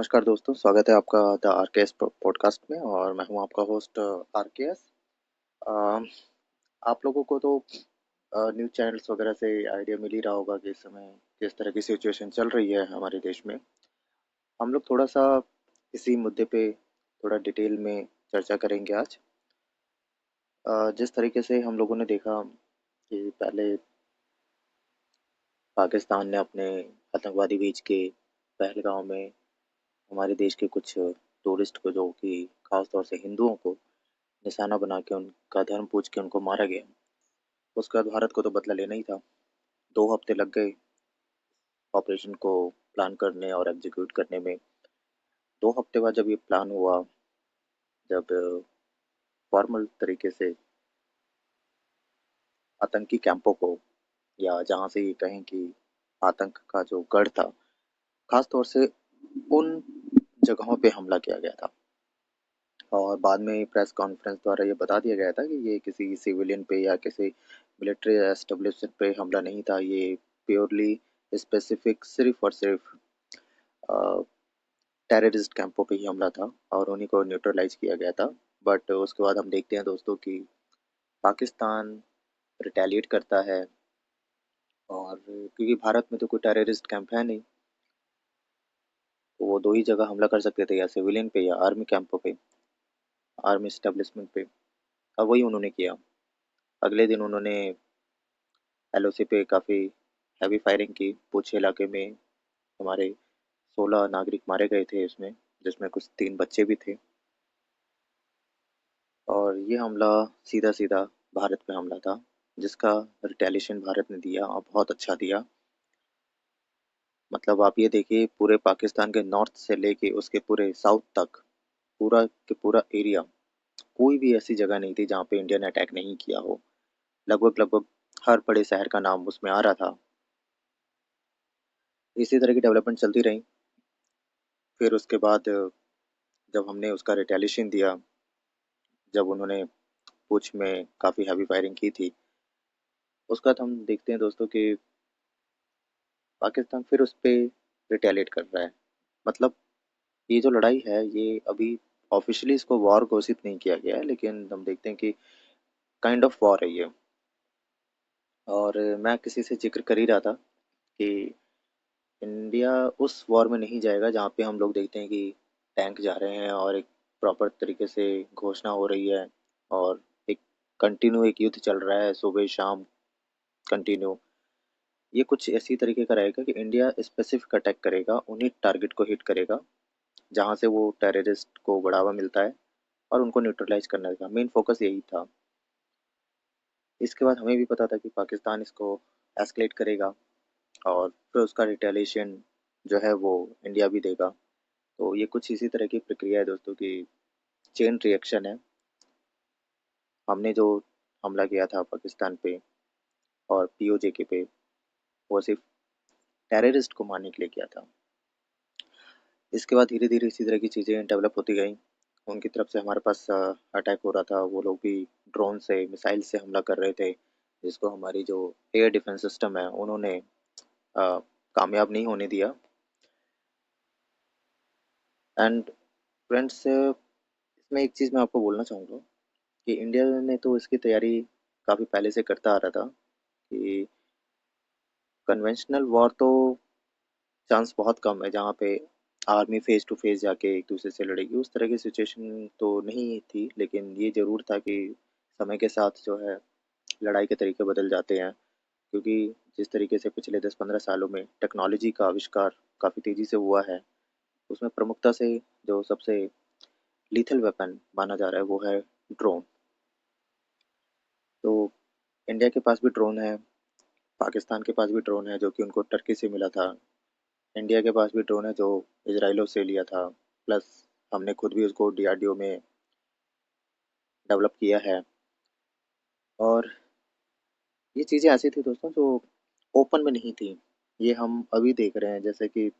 नमस्कार दोस्तों, स्वागत है आपका द आरकेएस पॉडकास्ट में और मैं हूं आपका होस्ट आरकेएस। आप लोगों को तो न्यूज़ चैनल्स वगैरह से आइडिया मिल ही रहा होगा कि इस समय किस तरह की सिचुएशन चल रही है हमारे देश में। हम लोग थोड़ा सा इसी मुद्दे पे थोड़ा डिटेल में चर्चा करेंगे आज। जिस तरीके से हम लोगों ने देखा कि पहले पाकिस्तान ने अपने आतंकवादी भेज के पहलगाम में हमारे देश के कुछ टूरिस्ट को, जो कि खास तौर से हिंदुओं को निशाना बना के उनका धर्म पूछ के उनको मारा गया। उसके बाद भारत को तो बदला लेना ही था। 2 हफ्ते लग गए ऑपरेशन को प्लान करने और एग्जीक्यूट करने में। 2 हफ्ते बाद जब ये प्लान हुआ, जब फॉर्मल तरीके से आतंकी कैंपों को, या जहाँ से ये कहें कि आतंक का जो गढ़ था, खास तौर से उन जगहों पे हमला किया गया था। और बाद में प्रेस कॉन्फ्रेंस द्वारा ये बता दिया गया था कि ये किसी सिविलियन पे या किसी मिलिट्री एस्टेब्लिशमेंट पे हमला नहीं था। ये प्योरली स्पेसिफिक सिर्फ और सिर्फ टेररिस्ट कैंपों पे ही हमला था और उन्हीं को न्यूट्रलाइज किया गया था। बट उसके बाद हम देखते हैं दोस्तों कि पाकिस्तान रिटेलिएट करता है। और क्योंकि भारत में तो कोई टेररिस्ट कैंप है नहीं, तो वो दो ही जगह हमला कर सकते थे, या सिविलियन पे या आर्मी कैंपों पे, आर्मी एस्टेब्लिशमेंट पे। अब वही उन्होंने किया। अगले दिन उन्होंने एलओसी पे काफ़ी हैवी फायरिंग की। पूंछ इलाके में हमारे 16 नागरिक मारे गए थे इसमें, जिसमें कुछ 3 बच्चे भी थे। और ये हमला सीधा सीधा भारत पे हमला था, जिसका रिटेलिएशन भारत ने दिया और बहुत अच्छा दिया। मतलब आप ये देखिए, पूरे पाकिस्तान के नॉर्थ से लेके उसके पूरे साउथ तक, पूरा के पूरा एरिया, कोई भी ऐसी जगह नहीं थी जहाँ पे इंडिया ने अटैक नहीं किया हो। लगभग लगभग हर बड़े शहर का नाम उसमें आ रहा था। इसी तरह की डेवलपमेंट चलती रही। फिर उसके बाद जब हमने उसका रिटेलिएशन दिया, जब उन्होंने पुंछ में काफ़ी हैवी फायरिंग की थी, उसके बाद हम देखते हैं दोस्तों कि पाकिस्तान फिर उस पे रिटेलिएट कर रहा है। मतलब ये जो लड़ाई है, ये अभी ऑफिशियली इसको वॉर घोषित नहीं किया गया है, लेकिन हम देखते हैं कि काइंड ऑफ वॉर है ये। और मैं किसी से जिक्र कर ही रहा था कि इंडिया उस वॉर में नहीं जाएगा जहाँ पे हम लोग देखते हैं कि टैंक जा रहे हैं और एक प्रॉपर तरीके से घोषणा हो रही है, और एक कंटिन्यू एक युद्ध चल रहा है सुबह शाम कंटिन्यू। ये कुछ इसी तरीके का रहेगा कि इंडिया स्पेसिफिक अटैक करेगा, उन्हीं टारगेट को हिट करेगा जहाँ से वो टेररिस्ट को बढ़ावा मिलता है, और उनको न्यूट्रलाइज करने का मेन फोकस यही था। इसके बाद हमें भी पता था कि पाकिस्तान इसको एस्केलेट करेगा और फिर उसका रिटेलिएशन जो है वो इंडिया भी देगा। तो ये कुछ इसी तरह की प्रक्रिया है दोस्तों की, चेन रिएक्शन है। हमने जो हमला किया था पाकिस्तान पे और पीओजे पे, वो सिर्फ टेररिस्ट को मारने के लिए किया था। इसके बाद धीरे धीरे इसी तरह की चीज़ें डेवलप होती गई। उनकी तरफ से हमारे पास अटैक हो रहा था। वो लोग भी ड्रोन से, मिसाइल से हमला कर रहे थे, जिसको हमारी जो एयर डिफेंस सिस्टम है उन्होंने कामयाब नहीं होने दिया। एंड फ्रेंड्स, इसमें एक चीज़ मैं आपको बोलना चाहूँगा कि इंडिया ने तो इसकी तैयारी काफ़ी पहले से करता आ रहा था कि कन्वेंशनल वॉर तो चांस बहुत कम है जहाँ पे आर्मी फेस टू फेस जाके एक दूसरे से लड़ेगी। उस तरह की सिचुएशन तो नहीं थी, लेकिन ये ज़रूर था कि समय के साथ जो है लड़ाई के तरीके बदल जाते हैं। क्योंकि जिस तरीके से पिछले 10-15 सालों में टेक्नोलॉजी का आविष्कार काफ़ी तेज़ी से हुआ है, उसमें प्रमुखता से जो सबसे लीथल वेपन माना जा रहा है वो है ड्रोन। तो इंडिया के पास भी ड्रोन है, पाकिस्तान के पास भी ड्रोन है जो कि उनको टर्की से मिला था, इंडिया के पास भी ड्रोन है जो इजराइलों से लिया था, प्लस हमने खुद भी उसको डीआरडीओ में डेवलप किया है। और ये चीज़ें ऐसी थी दोस्तों जो ओपन में नहीं थी। ये हम अभी देख रहे हैं, जैसे कि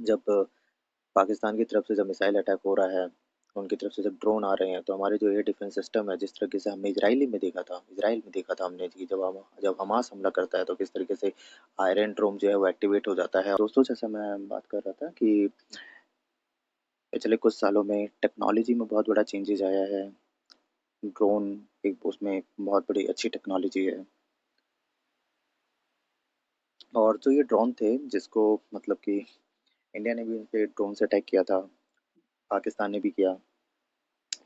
जब पाकिस्तान की तरफ से जब मिसाइल अटैक हो रहा है, उनकी तरफ से जब ड्रोन आ रहे हैं, तो हमारे जो एयर डिफेंस सिस्टम है, जिस तरीके से हमने इजराइल में देखा था हमने कि जब हमास हमला करता है तो किस तरीके से आयरन ड्रोम जो है वो एक्टिवेट हो जाता है। दोस्तों, जैसे मैं बात कर रहा था कि पिछले कुछ सालों में टेक्नोलॉजी में बहुत बड़ा चेंजेस आया है। ड्रोन एक उसमें बहुत बड़ी अच्छी टेक्नोलॉजी है। और जो ये ड्रोन थे जिसको मतलब कि इंडिया ने भी उन पे ड्रोन से अटैक किया था, पाकिस्तान ने भी किया,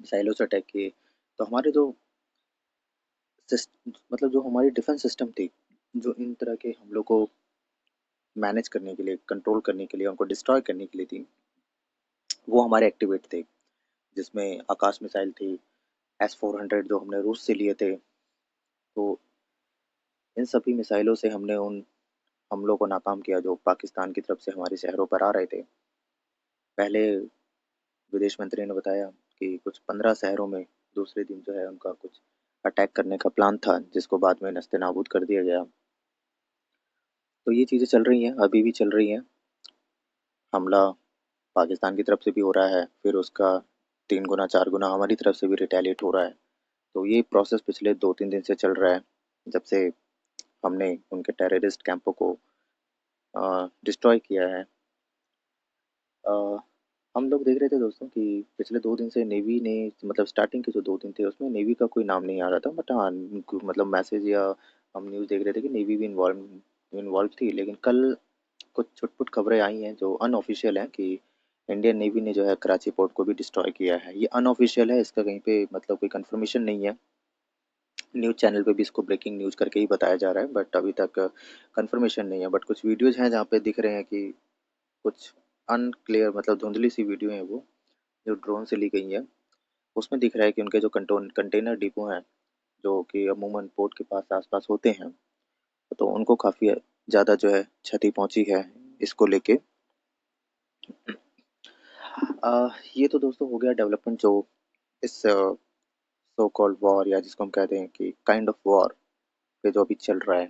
मिसाइलों से अटैक किए। तो हमारे जो मतलब जो हमारी डिफेंस सिस्टम थी, जो इन तरह के हमलों को मैनेज करने के लिए, कंट्रोल करने के लिए, उनको डिस्ट्रॉय करने के लिए थी, वो हमारे एक्टिवेट थे। जिसमें आकाश मिसाइल थी, S-400 जो हमने रूस से लिए थे। तो इन सभी मिसाइलों से हमने उन हमलों को नाकाम किया जो पाकिस्तान की तरफ से हमारे शहरों पर आ रहे थे। पहले विदेश मंत्री ने बताया कि कुछ 15 शहरों में दूसरे दिन जो है उनका कुछ अटैक करने का प्लान था, जिसको बाद में नस्ते-नाबूद कर दिया गया। तो ये चीज़ें चल रही हैं, अभी भी चल रही हैं। हमला पाकिस्तान की तरफ से भी हो रहा है, फिर उसका 3 गुना 4 गुना हमारी तरफ से भी रिटेलिएट हो रहा है। तो ये प्रोसेस पिछले 2-3 दिन से चल रहा है, जब से हमने उनके टेररिस्ट कैंपों को डिस्ट्रॉय किया है। अ, हम लोग देख रहे थे दोस्तों कि पिछले 2 दिन से नेवी ने मतलब स्टार्टिंग के जो 2 दिन थे उसमें नेवी का कोई नाम नहीं आ रहा था, बट हाँ, मतलब मैसेज या हम न्यूज़ देख रहे थे कि नेवी भी इन्वॉल्व थी। लेकिन कल कुछ छुटपुट खबरें आई हैं जो अनऑफिशियल हैं कि इंडियन नेवी ने जो है कराची पोर्ट को भी डिस्ट्रॉय किया है। ये अनऑफिशियल है, इसका कहीं पे मतलब कोई कंफर्मेशन नहीं है। न्यूज़ चैनल पे भी इसको ब्रेकिंग न्यूज़ करके ही बताया जा रहा है, बट अभी तक कंफर्मेशन नहीं है। बट कुछ वीडियोज़ हैं जहाँ पे दिख रहे हैं कि कुछ अनक्लियर मतलब धुंधली सी वीडियो है वो, जो ड्रोन से ली गई है। उसमें दिख रहा है कि उनके जो कंटेनर डिपो हैं, जो कि अमूमन पोर्ट के पास आस-पास होते हैं, तो उनको काफ़ी ज़्यादा जो है क्षति पहुँची है इसको लेके। ये तो दोस्तों हो गया डेवलपमेंट जो इस सो कॉल्ड वॉर या जिसको हम कहते हैं कि काइंड ऑफ वॉर पे जो अभी चल रहा है।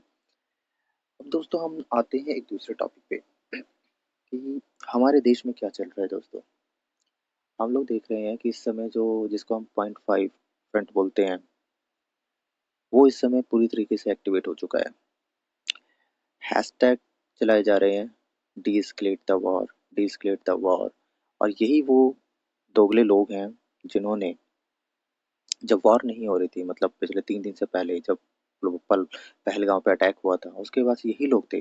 अब दोस्तों हम आते हैं एक दूसरे टॉपिक पे कि हमारे देश में क्या चल रहा है दोस्तों। हम लोग देख रहे हैं कि इस समय जो जिसको हम 0.5 फ्रंट बोलते हैं, वो इस समय पूरी तरीके से एक्टिवेट हो चुका है। हैशटैग चलाए जा रहे हैं, de-escalate the war, de-escalate the war. और यही वो दोगले लोग हैं जिन्होंने, जब वॉर नहीं हो रही थी मतलब पिछले 3 दिन से पहले जब पहलगांव पे अटैक हुआ था, उसके बाद यही लोग थे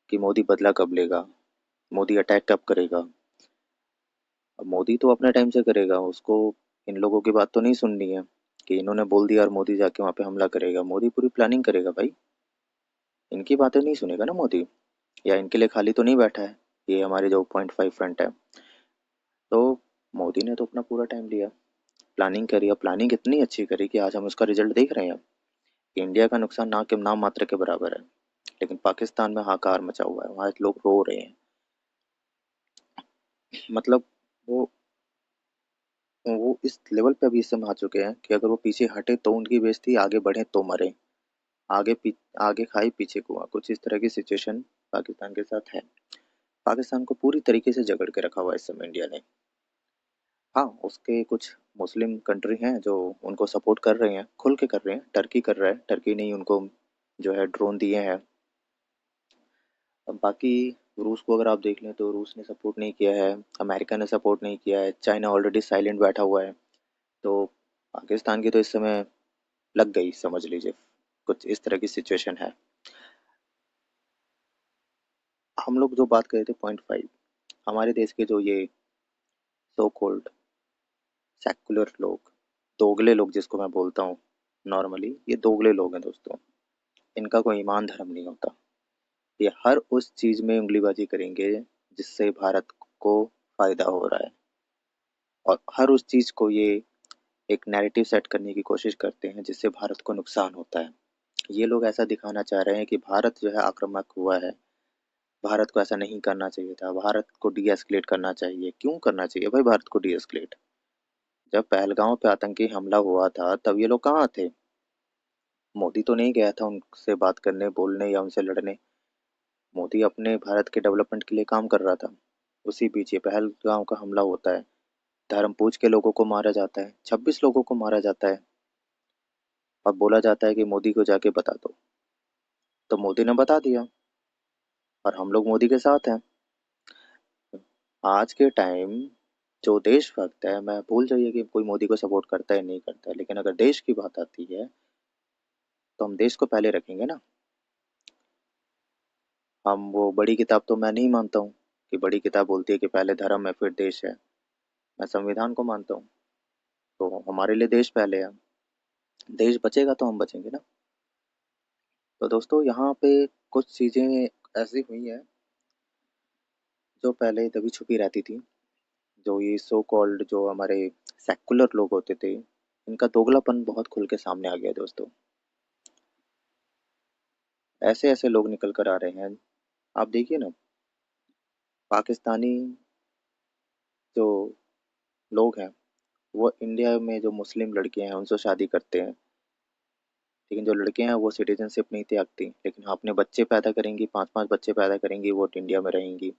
कि मोदी बदला कब लेगा, मोदी अटैक कब करेगा। अब मोदी तो अपने टाइम से करेगा, उसको इन लोगों की बात तो नहीं सुननी है कि इन्होंने बोल दिया और मोदी जाके वहाँ पे हमला करेगा। मोदी पूरी प्लानिंग करेगा भाई, इनकी बातें नहीं सुनेगा ना मोदी, या इनके लिए खाली तो नहीं बैठा है ये हमारे जो 0.5 फ्रंट है। तो मोदी ने तो अपना पूरा टाइम लिया, प्लानिंग करी, और प्लानिंग इतनी अच्छी करी कि आज हम उसका रिजल्ट देख रहे हैं। इंडिया का नुकसान ना के नाम मात्र के बराबर है, लेकिन पाकिस्तान में हाहाकार मचा हुआ है, वहाँ लोग रो रहे हैं। मतलब वो वो इस लेवल पे अभी इस समय आ चुके हैं कि अगर वो पीछे हटे तो उनकी बेइज्जती, आगे बढ़े तो मरे। आगे खाई पीछे कुआं, कुछ इस तरह की सिचुएशन पाकिस्तान के साथ है। पाकिस्तान को पूरी तरीके से जकड़ के रखा हुआ है इस समय इंडिया ने। हाँ, उसके कुछ मुस्लिम कंट्री हैं जो उनको सपोर्ट कर रहे हैं, खुल के कर रहे हैं। टर्की कर रहा है, टर्की ने ही उनको जो है ड्रोन दिए हैं। अब बाकी रूस को अगर आप देख लें तो रूस ने सपोर्ट नहीं किया है, अमेरिका ने सपोर्ट नहीं किया है, चाइना ऑलरेडी साइलेंट बैठा हुआ है। तो पाकिस्तान की तो इस समय लग गई, समझ लीजिए, कुछ इस तरह की सिचुएशन है। हम लोग जो बात कर रहे थे 0.5, हमारे देश के जो ये सो कॉल्ड सेक्युलर लोग, दोगले लोग जिसको मैं बोलता हूँ, नॉर्मली ये दोगले लोग हैं दोस्तों। इनका कोई ईमान धर्म नहीं होता। ये हर उस चीज में उंगलीबाजी करेंगे जिससे भारत को फायदा हो रहा है, और हर उस चीज को ये एक नैरेटिव सेट करने की कोशिश करते हैं जिससे भारत को नुकसान होता है। ये लोग ऐसा दिखाना चाह रहे हैं कि भारत जो है आक्रामक हुआ है, भारत को ऐसा नहीं करना चाहिए था, भारत को डी एस्केलेट करना चाहिए। क्यों करना चाहिए भाई भारत को डी एस्केलेट? जब पहलगांव पे आतंकी हमला हुआ था तब ये लोग कहाँ थे? मोदी तो नहीं गया था उनसे बात करने, बोलने या उनसे लड़ने। मोदी अपने भारत के डेवलपमेंट के लिए काम कर रहा था। उसी बीच ये पहलगांव का हमला होता है, धर्म पूछ के लोगों को मारा जाता है, 26 लोगों को मारा जाता है, और बोला जाता है कि मोदी को जाके बता दो। तो मोदी ने बता दिया, और हम लोग मोदी के साथ हैं। आज के टाइम जो देशभक्त है, मैं भूल जाइए कि कोई मोदी को सपोर्ट करता है नहीं करता है, लेकिन अगर देश की बात आती है तो हम देश को पहले रखेंगे ना। हम वो बड़ी किताब तो मैं नहीं मानता हूँ कि बड़ी किताब बोलती है कि पहले धर्म है फिर देश है। मैं संविधान को मानता हूँ। तो हमारे लिए देश पहले है। देश बचेगा तो हम बचेंगे ना। तो दोस्तों यहाँ पे कुछ चीजें ऐसी हुई हैं जो पहले दबी छुपी रहती थी। जो ये सो कॉल्ड जो हमारे सेकुलर लोग होते थे, इनका दोगलापन बहुत खुल के सामने आ गया दोस्तों। ऐसे ऐसे लोग निकल कर आ रहे हैं। आप देखिए ना, पाकिस्तानी जो लोग हैं वो इंडिया में जो मुस्लिम लड़के हैं उनसे शादी करते हैं, लेकिन जो लड़के हैं वो सिटीजनशिप नहीं त्यागती, लेकिन हाँ अपने बच्चे पैदा करेंगी, पांच पांच बच्चे पैदा करेंगी, वो इंडिया में रहेंगी,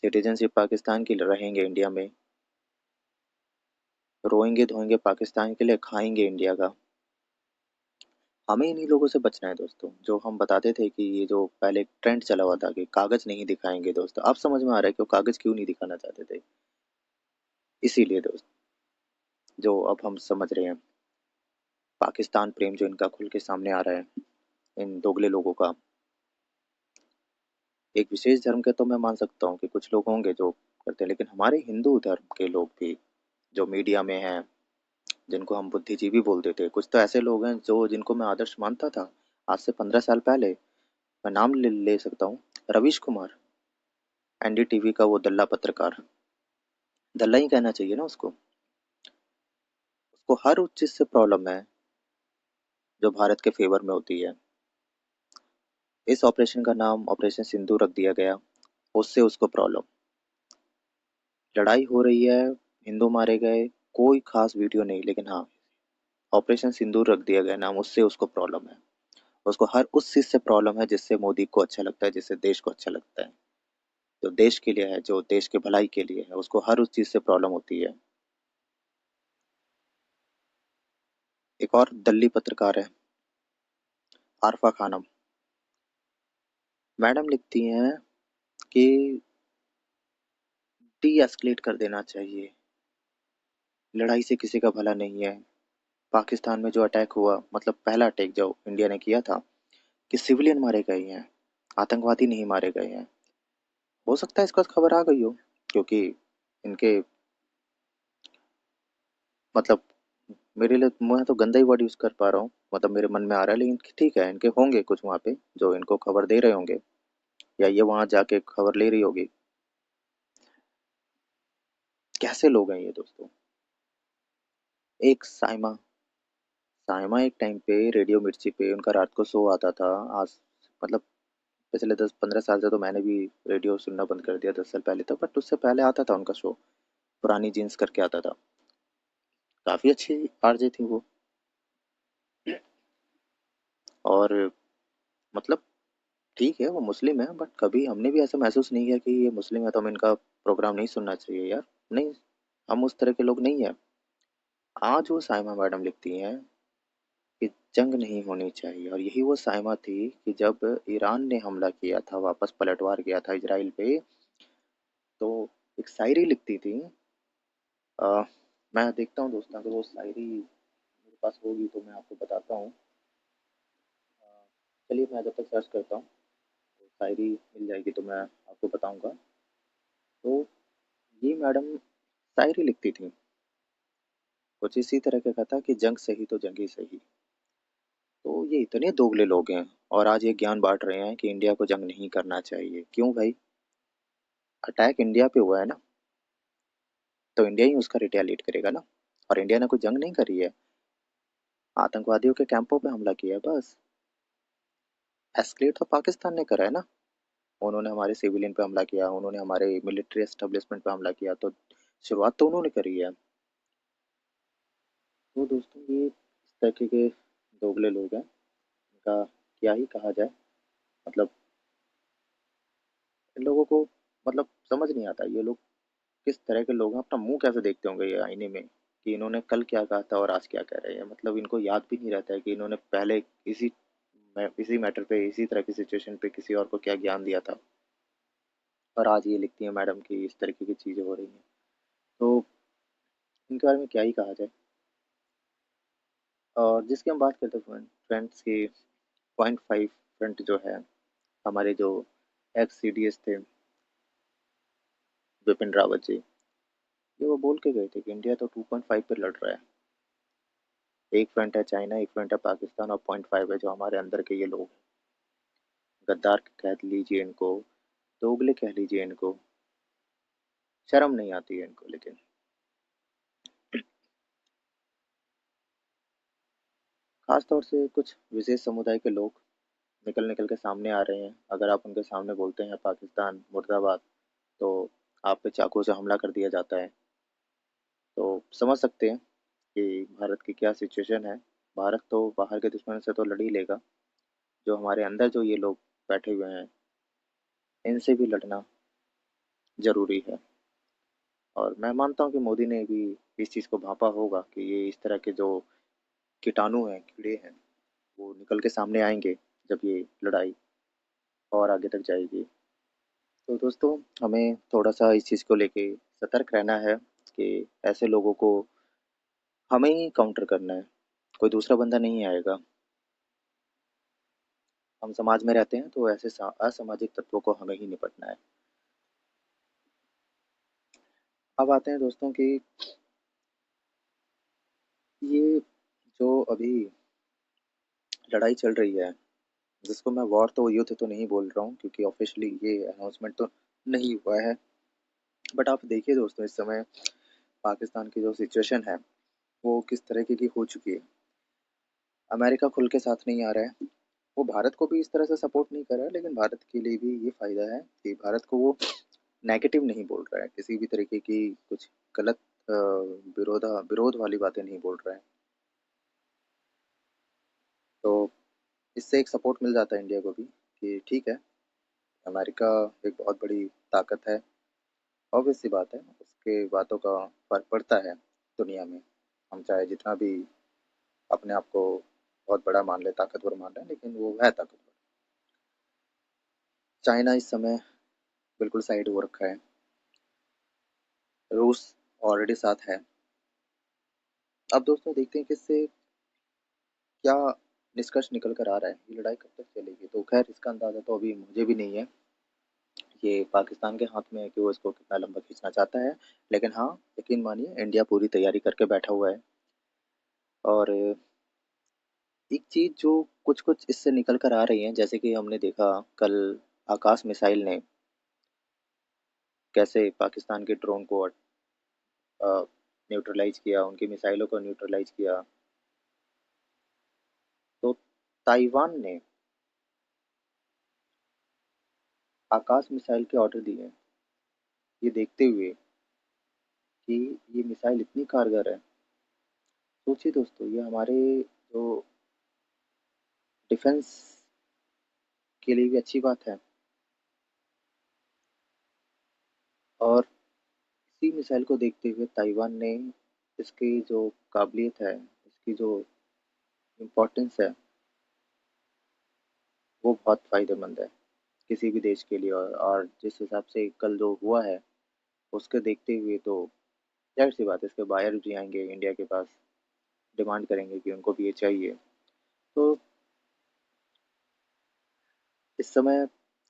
सिटीजनशिप पाकिस्तान की रहेंगे इंडिया में, रोएंगे धोएंगे पाकिस्तान के लिए, खाएंगे इंडिया का। हमें इन्हीं लोगों से बचना है दोस्तों। जो हम बताते थे कि ये जो पहले ट्रेंड चला हुआ था कि कागज नहीं दिखाएंगे दोस्तों, अब समझ में आ रहा है कि वो कागज क्यों नहीं दिखाना चाहते थे। इसीलिए दोस्त, जो अब हम समझ रहे हैं, पाकिस्तान प्रेम जो इनका खुल के सामने आ रहा है, इन दोगले लोगों का। एक विशेष धर्म के तो मैं मान सकता हूँ कि कुछ लोग होंगे जो करते हैं, लेकिन हमारे हिंदू धर्म के लोग भी जो मीडिया में हैं, जिनको हम बुद्धिजीवी बोलते थे, कुछ तो ऐसे लोग हैं जो जिनको मैं आदर्श मानता था आज से 15 साल पहले। मैं नाम ले सकता हूँ, रवीश कुमार, एनडीटीवी का वो दल्ला पत्रकार। दल्ला ही कहना चाहिए ना उसको। उसको हर उस चीज से प्रॉब्लम है जो भारत के फेवर में होती है। इस ऑपरेशन का नाम ऑपरेशन सिंदूर रख दिया गया, उससे उसको प्रॉब्लम। लड़ाई हो रही है, हिंदू मारे गए, कोई खास वीडियो नहीं, लेकिन हाँ ऑपरेशन सिंदूर रख दिया गया नाम, उससे उसको प्रॉब्लम है। उसको हर उस चीज से प्रॉब्लम है जिससे मोदी को अच्छा लगता है, जिससे देश को अच्छा लगता है, जो देश के लिए है, जो देश के भलाई के लिए है, उसको हर उस चीज से प्रॉब्लम होती है। एक और दल्ली पत्रकार है, आरफा खानम। मैडम लिखती हैं कि डी एस्केलेट कर देना चाहिए, लड़ाई से किसी का भला नहीं है। पाकिस्तान में जो अटैक हुआ, मतलब पहला अटैक जो इंडिया ने किया था, कि सिविलियन मारे गए हैं, आतंकवादी नहीं मारे गए हैं। हो सकता है इसका खबर आ गई हो, क्योंकि इनके मतलब, मेरे लिए मैं तो गंदा ही वर्ड यूज कर पा रहा हूँ, मतलब मेरे मन में आ रहा है, लेकिन ठीक है, इनके होंगे कुछ वहाँ पे जो इनको खबर दे रहे होंगे, या ये वहां जाके खबर ले रही होगी। कैसे लोग हैं ये दोस्तों। एक साइमा, साइमा एक टाइम पे रेडियो मिर्ची पे उनका रात को शो आता था। आज मतलब पिछले 10-15 साल से तो मैंने भी रेडियो सुनना बंद कर दिया, 10 साल पहले तक, बट उससे पहले आता था उनका शो, पुरानी जीन्स करके आता था। काफी अच्छी आरजे थी वो। और मतलब ठीक है वो मुस्लिम है, बट कभी हमने भी ऐसा महसूस नहीं किया कि ये मुस्लिम है तो हमें इनका प्रोग्राम नहीं सुनना चाहिए यार। नहीं, हम उस तरह के लोग नहीं है। आज वो साइमा मैडम लिखती हैं कि जंग नहीं होनी चाहिए, और यही वो साइमा थी कि जब ईरान ने हमला किया था, वापस पलटवार किया था इजराइल पे, तो एक शायरी लिखती थी। अ, मैं देखता हूँ दोस्तों, अगर वो शायरी मेरे पास होगी तो मैं आपको बताता हूँ। चलिए मैं जब तक सर्च करता हूँ, तो शायरी मिल जाएगी तो मैं आपको बताऊंगा। तो ये मैडम शायरी लिखती थी, कुछ इसी तरह का था कि जंग सही तो जंग ही सही। तो ये इतने दोगले लोग हैं, और आज ये ज्ञान बांट रहे हैं कि इंडिया को जंग नहीं करना चाहिए। क्यों भाई, अटैक इंडिया पे हुआ है ना, तो इंडिया ही उसका रिटेलिएट करेगा ना। और इंडिया ने कोई जंग नहीं करी है, आतंकवादियों के कैंपों पे हमला किया है बस। एस्केलेट तो पाकिस्तान ने करा है ना, उन्होंने हमारे सिविलियन पे हमला किया, उन्होंने हमारे मिलिट्री एस्टेब्लिशमेंट पे हमला किया, तो शुरुआत तो उन्होंने करी है। तो दोस्तों ये इस तरह के दोगले लोग हैं, इनका क्या ही कहा जाए। मतलब इन लोगों को मतलब समझ नहीं आता ये लोग किस तरह के लोग हैं, अपना मुंह कैसे देखते होंगे ये आईने में कि इन्होंने कल क्या कहा था और आज क्या कह रहे हैं। मतलब इनको याद भी नहीं रहता है कि इन्होंने पहले इसी मैटर पे, इसी तरह की सिचुएशन पे किसी और को क्या ज्ञान दिया था। और आज ये लिखती है मैडम कि इस तरीके की चीजें हो रही हैं। तो इनके बारे में क्या ही कहा जाए। और जिसकी हम बात करते हैं फ्रेंड्स की, 0.5 फ्रंट जो है, हमारे जो एक्स सी डी एस थे बिपिन रावत जी, ये वो बोल के गए थे कि इंडिया तो 2.5 पे लड़ रहा है। एक फ्रंट है चाइना, एक फ्रंट है पाकिस्तान, और 0.5 है जो हमारे अंदर के ये लोग, गद्दार कह लीजिए इनको, दोगले कह लीजिए इनको, शर्म नहीं आती है इनको। लेकिन खास तौर से कुछ विशेष समुदाय के लोग निकल निकल के सामने आ रहे हैं। अगर आप उनके सामने बोलते हैं पाकिस्तान मुर्दाबाद, तो आप पे चाकू से हमला कर दिया जाता है। तो समझ सकते हैं कि भारत की क्या सिचुएशन है। भारत तो बाहर के दुश्मन से तो लड़ ही लेगा, जो हमारे अंदर जो ये लोग बैठे हुए हैं, इनसे भी लड़ना जरूरी है। और मैं मानता हूँ कि मोदी ने भी इस चीज़ को भांपा होगा कि ये इस तरह के जो कीटाणु हैं, कीड़े हैं, वो निकल के सामने आएंगे जब ये लड़ाई और आगे तक जाएगी। तो दोस्तों, हमें थोड़ा सा इस चीज़ को लेके सतर्क रहना है कि ऐसे लोगों को हमें ही काउंटर करना है, कोई दूसरा बंदा नहीं आएगा। हम समाज में रहते हैं तो ऐसे असामाजिक तत्वों को हमें ही निपटना है। अब आते हैं दोस्तों कि ये जो अभी लड़ाई चल रही है, जिसको मैं वॉर तो युद्ध तो नहीं बोल रहा हूँ क्योंकि ऑफिशियली ये अनाउंसमेंट तो नहीं हुआ है। बट आप देखिए दोस्तों, इस समय पाकिस्तान की जो सिचुएशन है वो किस तरीके की हो चुकी है। अमेरिका खुल के साथ नहीं आ रहा है, वो भारत को भी इस तरह से सपोर्ट नहीं कर रहा है, लेकिन भारत के लिए भी ये फायदा है कि भारत को वो नेगेटिव नहीं बोल रहा है, किसी भी तरीके की कुछ गलत विरोध वाली बातें नहीं बोल रहा है। तो इससे एक सपोर्ट मिल जाता है इंडिया को भी कि ठीक है, अमेरिका एक बहुत बड़ी ताकत है। ऑब्वियस सी बात है, उसके बातों का फर्क पड़ता है दुनिया में। हम चाहे जितना भी अपने आप को बहुत बड़ा मान ले, ताकतवर मान ले, लेकिन वो है ताकतवर। चाइना इस समय बिल्कुल साइड हो रखा है, रूस ऑलरेडी साथ है। अब दोस्तों देखते हैं कि इससे क्या निष्कर्ष निकल कर आ रहा है, ये लड़ाई कब तक चलेगी। तो खैर, इसका अंदाजा तो अभी मुझे भी नहीं है, ये पाकिस्तान के हाथ में है कि वो इसको कितना लंबा खींचना चाहता है। लेकिन हाँ, यकीन मानिए, इंडिया पूरी तैयारी करके बैठा हुआ है। और एक चीज जो कुछ कुछ इससे निकल कर आ रही है, जैसे कि हमने देखा कल आकाश मिसाइल ने कैसे पाकिस्तान के ड्रोन को न्यूट्रलाइज किया, उनकी मिसाइलों को न्यूट्रलाइज किया। तो ताइवान ने आकाश मिसाइल के ऑर्डर दिए, ये देखते हुए कि ये मिसाइल इतनी कारगर है। सोचिए दोस्तों, ये हमारे जो डिफेंस के लिए भी अच्छी बात है। और इसी मिसाइल को देखते हुए ताइवान ने इसकी जो काबिलियत है, इसकी जो इम्पोर्टेंस है, वो बहुत फायदेमंद है किसी भी देश के लिए। और जिस हिसाब से कल जो हुआ है, उसके देखते हुए तो जाहिर सी बात है, इसके बायर भी आएंगे इंडिया के पास, डिमांड करेंगे कि उनको भी ये चाहिए। तो इस समय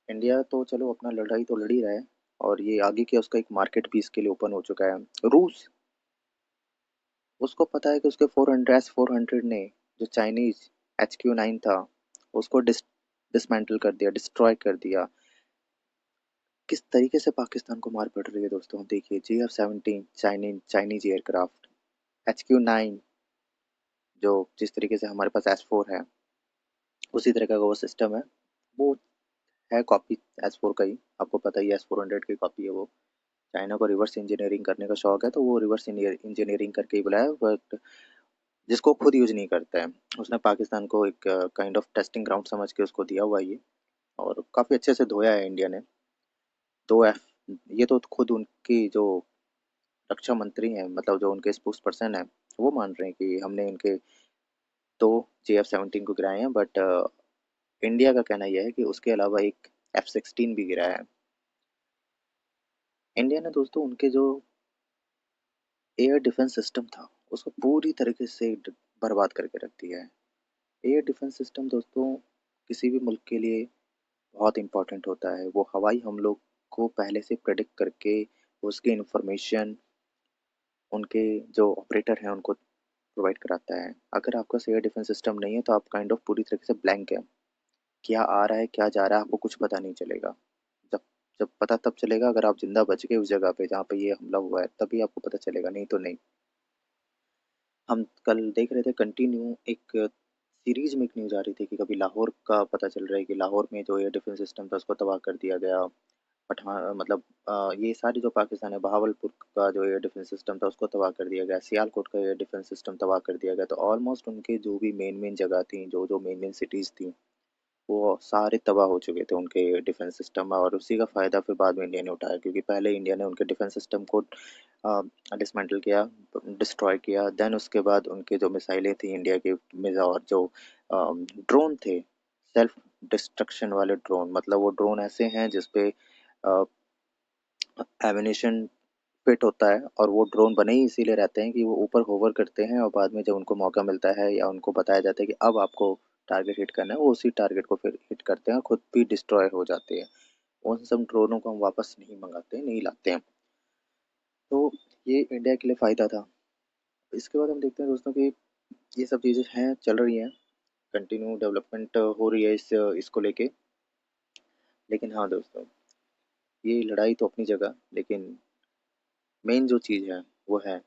इंडिया तो चलो अपना लड़ाई तो लड़ ही रहा है, और ये आगे के उसका एक मार्केट भी इसके लिए ओपन हो चुका है। रूस, उसको पता है कि उसके 400 ने जो चाइनीज HQ9 था, उसको डिसमेंटल कर दिया, डिस्ट्रॉय कर दिया। किस तरीके से पाकिस्तान को मार पड़ रही है दोस्तों, देखिए, JF-17 चाइनीज एयरक्राफ्ट, HQ9 जो जिस तरीके से हमारे पास S4 है, उसी तरह का वो सिस्टम है। वो है कॉपी S4 का ही, आपको पता ही है, S-400 की कॉपी है वो। चाइना को रिवर्स इंजीनियरिंग करने का शौक है, तो वो रिवर्स इंजीनियरिंग करके ही बुलाया, बट जिसको खुद यूज नहीं करता है। उसने पाकिस्तान को एक काइंड ऑफ टेस्टिंग ग्राउंड समझ के उसको दिया हुआ है ये। और काफ़ी अच्छे से धोया है इंडिया ने। दो एफ ये तो खुद उनकी जो रक्षा मंत्री हैं, मतलब जो उनके स्पोक्स पर्सन है, वो मान रहे हैं कि हमने इनके दो JF-17 को गिराए हैं। बट इंडिया का कहना यह है कि उसके अलावा एक F-16 भी गिरा है। इंडिया ने दोस्तों उनके जो एयर डिफेंस सिस्टम था उसको पूरी तरीके से बर्बाद करके रख दिया है। एयर डिफेंस सिस्टम दोस्तों किसी भी मुल्क के लिए बहुत इम्पोर्टेंट होता है। वो हवाई हमलों को पहले से प्रेडिक्ट करके उसकी इंफॉर्मेशन उनके जो ऑपरेटर हैं उनको प्रोवाइड कराता है। अगर आपका एयर डिफेंस सिस्टम नहीं है तो आप काइंड ऑफ पूरी तरीके से ब्लैंक है। क्या आ रहा है क्या जा रहा है आपको कुछ पता नहीं चलेगा। जब जब पता तब चलेगा अगर आप जिंदा बच गए उस जगह पे जहाँ पे ये हमला हुआ है, तभी आपको पता चलेगा, नहीं तो नहीं। हम कल देख रहे थे कंटिन्यू एक सीरीज में एक न्यूज आ रही थी कि कभी लाहौर का पता चल रहा है कि लाहौर में जो एयर डिफेंस सिस्टम था उसको तबाह कर दिया गया। पठान मतलब ये सारी जो पाकिस्तान है, बहावलपुर का जो एयर डिफेंस सिस्टम था उसको तबाह कर दिया गया, सियालकोट का एयर डिफेंस सिस्टम तबाह कर दिया गया। तो ऑलमोस्ट उनके जो भी मेन मेन जगह थी, जो जो मेन मेन सिटीज थी, वो सारे तबाह हो चुके थे उनके डिफेंस सिस्टम में। और उसी का फ़ायदा फिर बाद में इंडिया ने उठाया, क्योंकि पहले इंडिया ने उनके डिफेंस सिस्टम को डिसमेंटल किया, डिस्ट्रॉय किया। देन उसके बाद उनके जो मिसाइलें थी इंडिया के और जो ड्रोन थे, सेल्फ डिस्ट्रक्शन वाले ड्रोन, मतलब वो ड्रोन ऐसे हैं जिसपे एमिनेशन फिट होता है, और वो ड्रोन बने ही इसीलिए रहते हैं कि वो ऊपर होवर करते हैं और बाद में जब उनको मौका मिलता है या उनको बताया जाता है कि अब आपको टारगेट हिट करना है, वो उसी टारगेट को फिर हिट करते हैं और खुद भी डिस्ट्रॉय हो जाते हैं। उन सब ड्रोनों को हम वापस नहीं मंगाते, नहीं लाते हैं। तो ये इंडिया के लिए फ़ायदा था। इसके बाद हम देखते हैं दोस्तों कि ये सब चीज़ें हैं, चल रही हैं, कंटिन्यू डेवलपमेंट हो रही है इसको लेके। लेकिन हाँ दोस्तों, ये लड़ाई तो अपनी जगह, लेकिन मेन जो चीज़ है वो है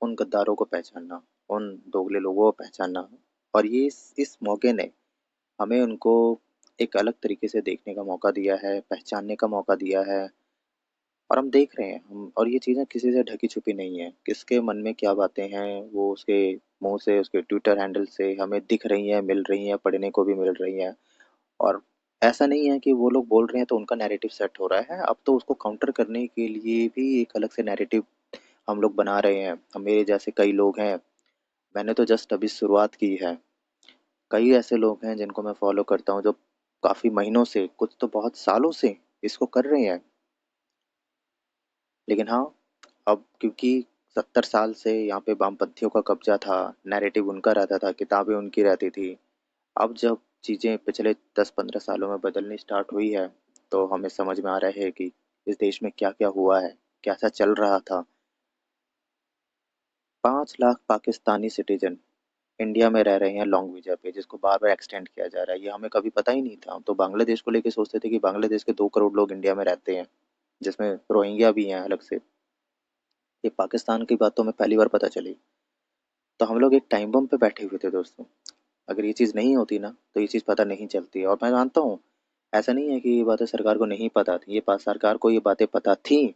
उन गद्दारों को पहचानना, उन दोगले लोगों को पहचानना। और ये इस मौके ने हमें उनको एक अलग तरीके से देखने का मौका दिया है, पहचानने का मौका दिया है। और हम देख रहे हैं, हम और ये चीज़ें किसी से ढकी छुपी नहीं है। किसके मन में क्या बातें हैं वो उसके मुंह से, उसके ट्विटर हैंडल से हमें दिख रही हैं, मिल रही हैं, पढ़ने को भी मिल रही हैं। और ऐसा नहीं है कि वो लोग बोल रहे हैं तो उनका नैरेटिव सेट हो रहा है। अब तो उसको काउंटर करने के लिए भी एक अलग से नैरेटिव हम लोग बना रहे हैं। अब मेरे जैसे कई लोग हैं, मैंने तो जस्ट अभी शुरुआत की है। कई ऐसे लोग हैं जिनको मैं फॉलो करता हूँ जो काफ़ी महीनों से, कुछ तो बहुत सालों से इसको कर रहे हैं। लेकिन हाँ, अब क्योंकि 70 साल से यहाँ पे वामपंथियों का कब्जा था, नैरेटिव उनका रहता था, किताबें उनकी रहती थी। अब जब चीज़ें पिछले 10-15 सालों में बदलनी स्टार्ट हुई है, तो हमें समझ में आ रहा है कि इस देश में क्या क्या हुआ है, कैसा चल रहा था। 5 लाख पाकिस्तानी सिटीजन इंडिया में रह रहे हैं लॉन्ग वीजा पे, जिसको बार बार एक्सटेंड किया जा रहा है। ये हमें कभी पता ही नहीं था। हम तो बांग्लादेश को लेके सोचते थे कि बांग्लादेश के 2 करोड़ लोग इंडिया में रहते हैं, जिसमें रोहिंग्या भी हैं अलग से। ये पाकिस्तान की बात तो हमें पहली बार पता चली। तो हम लोग एक टाइम बम पे बैठे हुए थे दोस्तों। अगर ये चीज़ नहीं होती ना तो ये चीज़ पता नहीं चलती। और मैं मानता हूँ, ऐसा नहीं है कि ये बातें सरकार को नहीं पता थी, ये सरकार को ये बातें पता थी,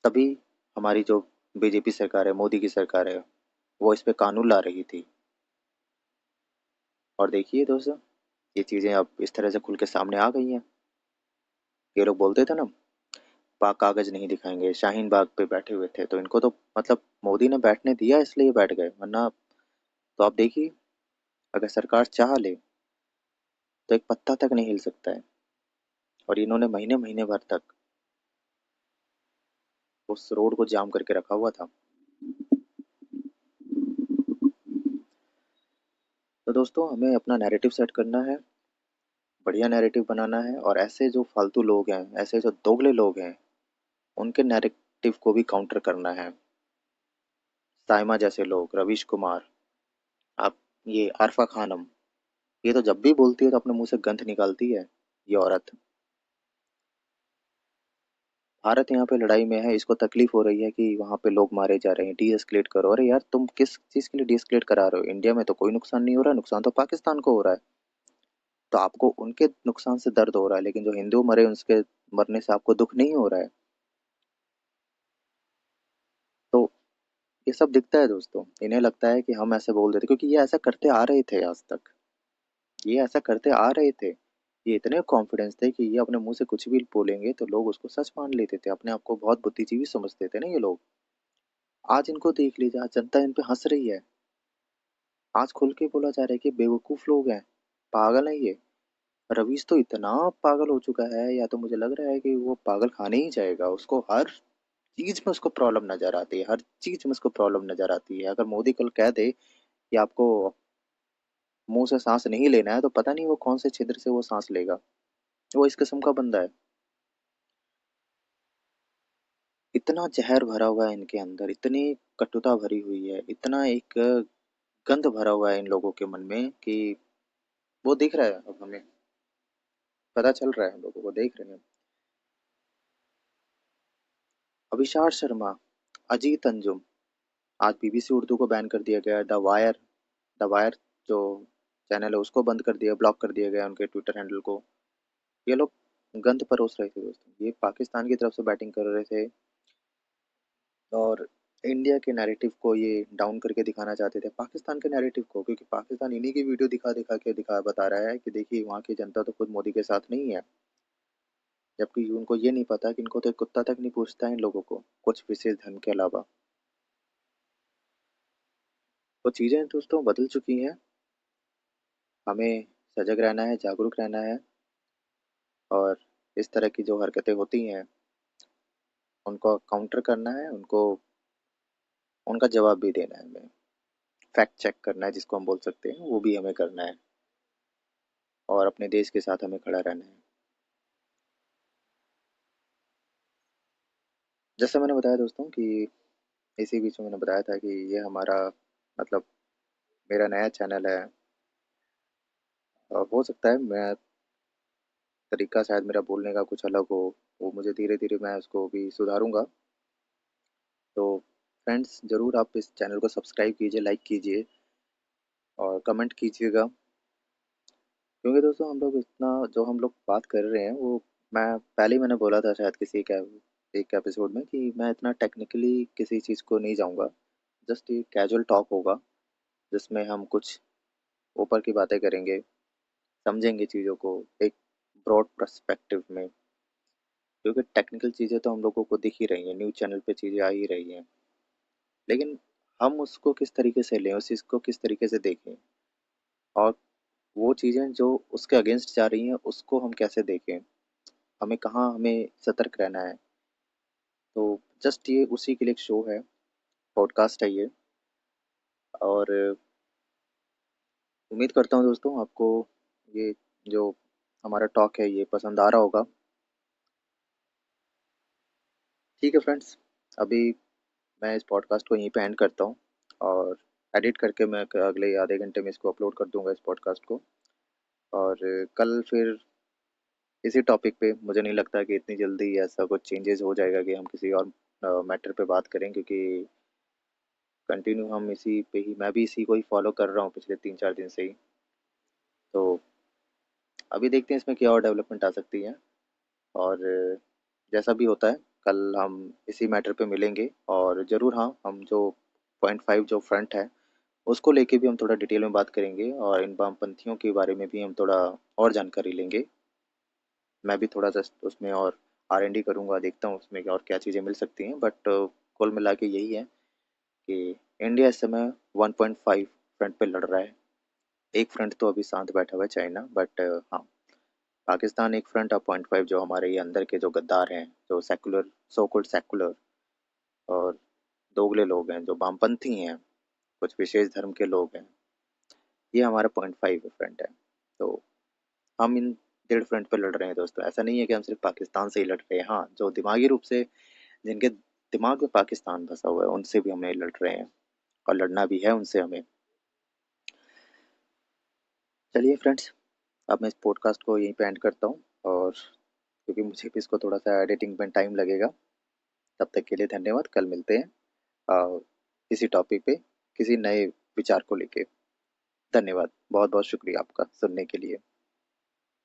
तभी हमारी जो बीजेपी सरकार है, मोदी की सरकार है, वो इस पे कानून ला रही थी। और देखिए दोस्तों, ये चीज़ें अब इस तरह से खुल के सामने आ गई हैं। ये लोग बोलते थे ना, पाक कागज नहीं दिखाएंगे, शाहीन बाग पे बैठे हुए थे, तो इनको तो मतलब मोदी ने बैठने दिया इसलिए बैठ गए, वरना तो आप देखिए, अगर सरकार चाह ले तो एक पत्ता तक नहीं हिल सकता है। और इन्होंने महीने महीने भर तक उस रोड को जाम करके रखा हुआ था। तो दोस्तों, हमें अपना नैरेटिव सेट करना है, बढ़िया नैरेटिव बनाना है, और ऐसे जो फालतू लोग हैं, ऐसे जो दोगले लोग हैं, उनके नैरेटिव को भी काउंटर करना है। साइमा जैसे लोग, रवीश कुमार, आप, ये आरफा खानम, ये तो जब भी बोलती है तो अपने मुंह से गंध निकालती है। ये औरत, भारत यहाँ पे लड़ाई में है, इसको तकलीफ हो रही है कि वहाँ पे लोग मारे जा रहे हैं, डी एस्केलेट करो। अरे यार, तुम किस चीज़ के लिए डी एस्केलेट करा रहे हो? इंडिया में तो कोई नुकसान नहीं हो रहा, नुकसान तो पाकिस्तान को हो रहा है। तो आपको उनके नुकसान से दर्द हो रहा है, लेकिन जो हिंदू मरे उनके मरने से आपको दुख नहीं हो रहा है। तो ये सब दिखता है दोस्तों। इन्हें लगता है कि हम ऐसे बोल देते, क्योंकि ये ऐसा करते आ रहे थे आज तक। ये ऐसा करते आ रहे थे। ये इतने कॉन्फिडेंस थे कि ये अपने मुंह से कुछ भी बोलेंगे तो लोग उसको सच मान लेते थे, अपने आप को बहुत बुद्धिजीवी समझते थे ना ये लोग। आज इनको देख लीजिए, आज जनता इन पे हंस रही है। आज खुल के बोला जा रहा है कि बेवकूफ लोग हैं, पागल हैं ये। रवीश तो इतना पागल हो चुका है, या तो मुझे लग रहा है कि वो पागल खाने ही जाएगा। उसको हर चीज में उसको प्रॉब्लम नजर आती है, हर चीज में उसको प्रॉब्लम नजर आती है। अगर मोदी कल कह दे कि आपको मुंह से सांस नहीं लेना है, तो पता नहीं वो कौन से छिद्र से वो सांस लेगा। वो इस किस्म का बंदा है। इतना जहर भरा हुआ है इनके अंदर, इतनी कटुता भरी हुई है, इतना एक गंद भरा हुआ है इन लोगों के मन में कि वो दिख रहा है। अब हमें पता चल रहा है, हम लोगों को देख रहे हैं। अभिषार शर्मा, अजीत अंजुम, आज बीबीसी उर्दू को बैन कर दिया गया। द वायर जो चैनल है उसको बंद कर दिया, ब्लॉक कर दिया गया उनके ट्विटर हैंडल को। ये लोग गंद परोस रहे थे दोस्तों, ये पाकिस्तान की तरफ से बैटिंग कर रहे थे और इंडिया के नैरेटिव को ये डाउन करके दिखाना चाहते थे, पाकिस्तान के नैरेटिव को, क्योंकि पाकिस्तान इन्हीं की वीडियो दिखा दिखा के बता रहा है कि देखिए वहाँ की जनता तो खुद मोदी के साथ नहीं है। जबकि उनको ये नहीं पता कि इनको तो एक कुत्ता तक नहीं पूछता है इन लोगों को, कुछ विशेष धर्म के अलावा। तो चीज़ें दोस्तों बदल चुकी हैं। हमें सजग रहना है, जागरूक रहना है, और इस तरह की जो हरकतें होती हैं उनको काउंटर करना है, उनको उनका जवाब भी देना है हमें। फैक्ट चेक करना है जिसको हम बोल सकते हैं, वो भी हमें करना है, और अपने देश के साथ हमें खड़ा रहना है। जैसे मैंने बताया दोस्तों कि इसी बीच में मैंने बताया था कि ये हमारा मतलब मेरा नया चैनल है, और हो सकता है मैं तरीका शायद मेरा बोलने का कुछ अलग हो, वो मुझे धीरे धीरे मैं उसको भी सुधारूंगा। तो फ्रेंड्स, ज़रूर आप इस चैनल को सब्सक्राइब कीजिए, लाइक कीजिए और कमेंट कीजिएगा। क्योंकि दोस्तों हम लोग इतना जो हम लोग बात कर रहे हैं वो, मैं पहले ही मैंने बोला था शायद किसी एक एपिसोड में कि मैं इतना टेक्निकली किसी चीज़ को नहीं जाऊंगा। जस्ट ये कैजुअल टॉक होगा जिसमें हम कुछ ऊपर की बातें करेंगे, समझेंगे चीज़ों को एक ब्रॉड पर्सपेक्टिव में। क्योंकि टेक्निकल चीज़ें तो हम लोगों को दिख ही रही हैं, न्यूज़ चैनल पे चीज़ें आ ही रही हैं, लेकिन हम उसको किस तरीके से लें, उस चीज़ को किस तरीके से देखें, और वो चीज़ें जो उसके अगेंस्ट जा रही हैं उसको हम कैसे देखें, हमें कहाँ हमें सतर्क रहना है। तो जस्ट ये उसी के लिए एक शो है, पॉडकास्ट है ये। और उम्मीद करता हूँ दोस्तों आपको ये जो हमारा टॉक है ये पसंद आ रहा होगा। ठीक है फ्रेंड्स, अभी मैं इस पॉडकास्ट को यहीं पे एंड करता हूँ, और एडिट करके मैं अगले आधे घंटे में इसको अपलोड कर दूंगा इस पॉडकास्ट को। और कल फिर इसी टॉपिक पे, मुझे नहीं लगता कि इतनी जल्दी ऐसा कुछ चेंजेस हो जाएगा कि हम किसी और मैटर पे बात करें, क्योंकि कंटिन्यू हम इसी पे ही, मैं भी इसी को ही फॉलो कर रहा हूँ पिछले 3-4 दिन से ही। तो अभी देखते हैं इसमें क्या और डेवलपमेंट आ सकती है, और जैसा भी होता है कल हम इसी मैटर पे मिलेंगे। और ज़रूर हाँ, हम जो 0.5 जो फ्रंट है उसको लेके भी हम थोड़ा डिटेल में बात करेंगे, और इन वामपंथियों के बारे में भी हम थोड़ा और जानकारी लेंगे। मैं भी थोड़ा सा उसमें और R&D करूँगा, देखता हूँ उसमें और क्या चीज़ें मिल सकती हैं, बट कुल मिला के यही है कि इंडिया इस समय 1.5 फ्रंट पे लड़ रहा है। एक फ्रंट तो अभी शांत बैठा हुआ है, चाइना, बट हाँ, पाकिस्तान एक फ्रंट और 0.5 जो हमारे ये अंदर के जो गद्दार हैं, जो सेकुलर, सो कॉल्ड सेकुलर और दोगले लोग हैं, जो वामपंथी हैं, कुछ विशेष धर्म के लोग हैं, ये हमारा 0.5 फ्रंट है। तो हम इन डेढ़ फ्रंट पे लड़ रहे हैं दोस्तों। ऐसा नहीं है कि हम सिर्फ पाकिस्तान से ही लड़ रहे हैं, हाँ, जो दिमागी रूप से जिनके दिमाग में पाकिस्तान बसा हुआ है उनसे भी हम नहीं लड़ रहे हैं, और लड़ना भी है उनसे हमें। चलिए फ्रेंड्स, अब मैं इस पॉडकास्ट को यहीं पे एंड करता हूँ, और क्योंकि मुझे भी इसको थोड़ा सा एडिटिंग में टाइम लगेगा। तब तक के लिए धन्यवाद, कल मिलते हैं इसी टॉपिक पे किसी नए विचार को लेके। धन्यवाद, बहुत बहुत शुक्रिया आपका सुनने के लिए।